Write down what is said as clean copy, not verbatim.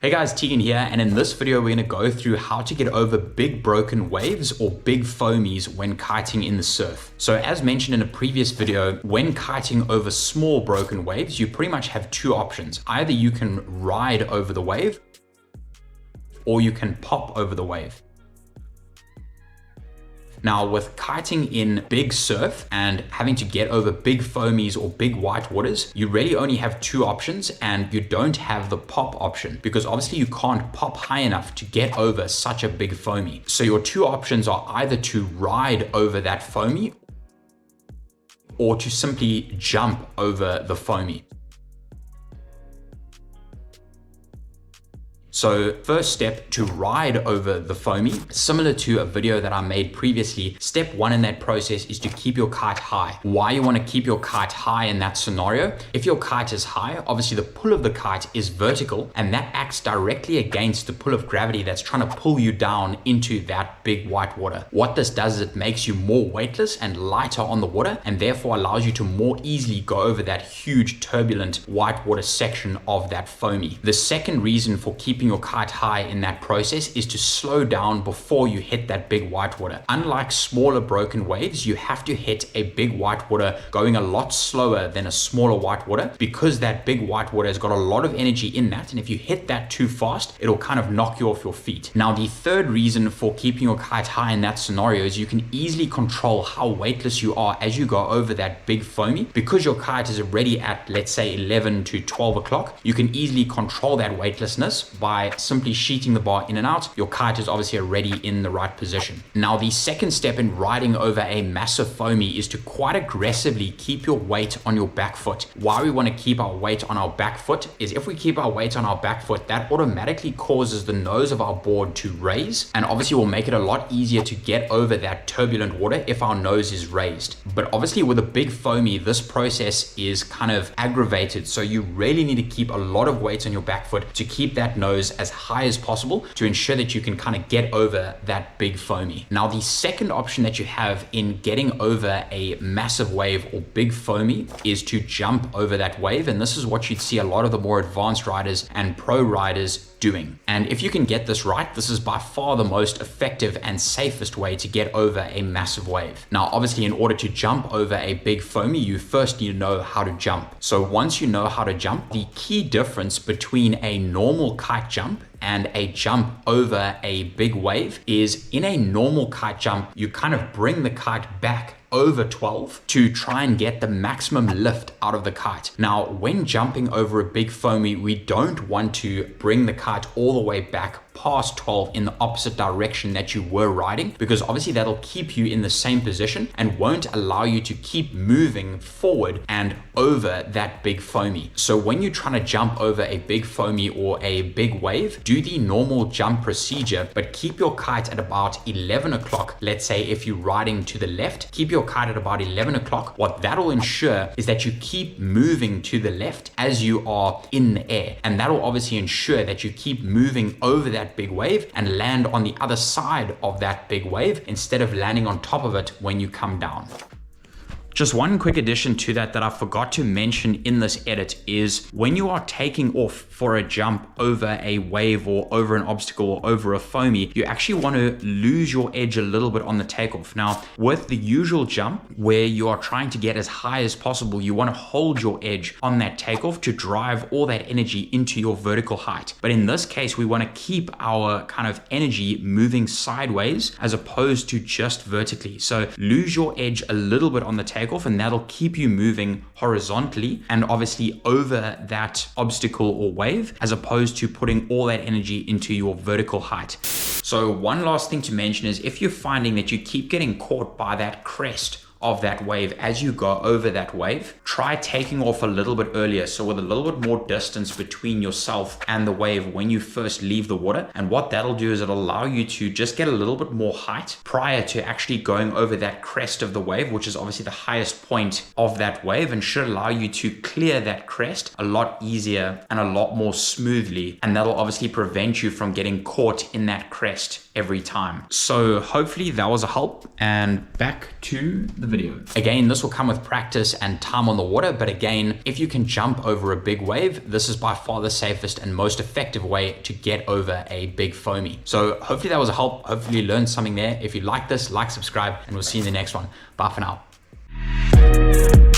Hey guys, Tegan here, and in this video we're going to go through how to get over big broken waves or big foamies when kiting in the surf. So as mentioned in a previous video, when kiting over small broken waves, you pretty much have two options. Either you can ride over the wave or you can pop over the wave. Now with kiting in big surf and having to get over big foamies or big whitewaters, you really only have two options and you don't have the pop option because obviously you can't pop high enough to get over such a big foamy. So your two options are either to ride over that foamy or to simply jump over the foamy. So first step, to ride over the foamy, similar to a video that I made previously, step one in that process is to keep your kite high. Why you want to keep your kite high in that scenario? If your kite is high, obviously the pull of the kite is vertical and that acts directly against the pull of gravity that's trying to pull you down into that big white water. What this does is it makes you more weightless and lighter on the water and therefore allows you to more easily go over that huge turbulent whitewater section of that foamy. The second reason for keeping your kite high in that process is to slow down before you hit that big whitewater. Unlike smaller broken waves, you have to hit a big whitewater going a lot slower than a smaller whitewater because that big whitewater has got a lot of energy in that, and if you hit that too fast, it'll kind of knock you off your feet. Now the third reason for keeping your kite high in that scenario is you can easily control how weightless you are as you go over that big foamy. Because your kite is already at, let's say, 11 to 12 o'clock, you can easily control that weightlessness by simply sheeting the bar in and out. Your kite is obviously already in the right position. Now the second step in riding over a massive foamy is to quite aggressively keep your weight on your back foot. Why we want to keep our weight on our back foot is if we keep our weight on our back foot, that automatically causes the nose of our board to raise, and obviously will make it a lot easier to get over that turbulent water if our nose is raised. But obviously with a big foamy, this process is kind of aggravated, so you really need to keep a lot of weight on your back foot to keep that nose as high as possible to ensure that you can kind of get over that big foamy. Now the second option that you have in getting over a massive wave or big foamy is to jump over that wave, and this is what you'd see a lot of the more advanced riders and pro riders doing. And if you can get this right, this is by far the most effective and safest way to get over a massive wave. Now obviously in order to jump over a big foamy, you first need to know how to jump. So once you know how to jump, the key difference between a normal kite jump and a jump over a big wave is in a normal kite jump, you kind of bring the kite back over 12 to try and get the maximum lift out of the kite. Now, when jumping over a big foamy, we don't want to bring the kite all the way back past 12 in the opposite direction that you were riding, because obviously that'll keep you in the same position and won't allow you to keep moving forward and over that big foamy. So when you're trying to jump over a big foamy or a big wave, do the normal jump procedure, but keep your kite at about 11 o'clock. Let's say if you're riding to the left, keep your kite at about 11 o'clock. What that'll ensure is that you keep moving to the left as you are in the air, and that'll obviously ensure that you keep moving over that big wave and land on the other side of that big wave instead of landing on top of it when you come down. Just one quick addition to that I forgot to mention in this edit is when you are taking off for a jump over a wave or over an obstacle or over a foamy, you actually want to lose your edge a little bit on the takeoff. Now, with the usual jump where you are trying to get as high as possible, you want to hold your edge on that takeoff to drive all that energy into your vertical height. But in this case, we want to keep our kind of energy moving sideways as opposed to just vertically. So lose your edge a little bit on the takeoff, and that'll keep you moving horizontally and obviously over that obstacle or wave, as opposed to putting all that energy into your vertical height. So one last thing to mention is if you're finding that you keep getting caught by that crest of that wave as you go over that wave, try taking off a little bit earlier, so with a little bit more distance between yourself and the wave when you first leave the water. And what that'll do is it'll allow you to just get a little bit more height prior to actually going over that crest of the wave, which is obviously the highest point of that wave, and should allow you to clear that crest a lot easier and a lot more smoothly, and that'll obviously prevent you from getting caught in that crest every time. So hopefully that was a help, and back to the video. Again, this will come with practice and time on the water, but again, if you can jump over a big wave, this is by far the safest and most effective way to get over a big foamy. So hopefully that was a help. Hopefully you learned something there. If you like this, like, subscribe, and we'll see you in the next one. Bye for now.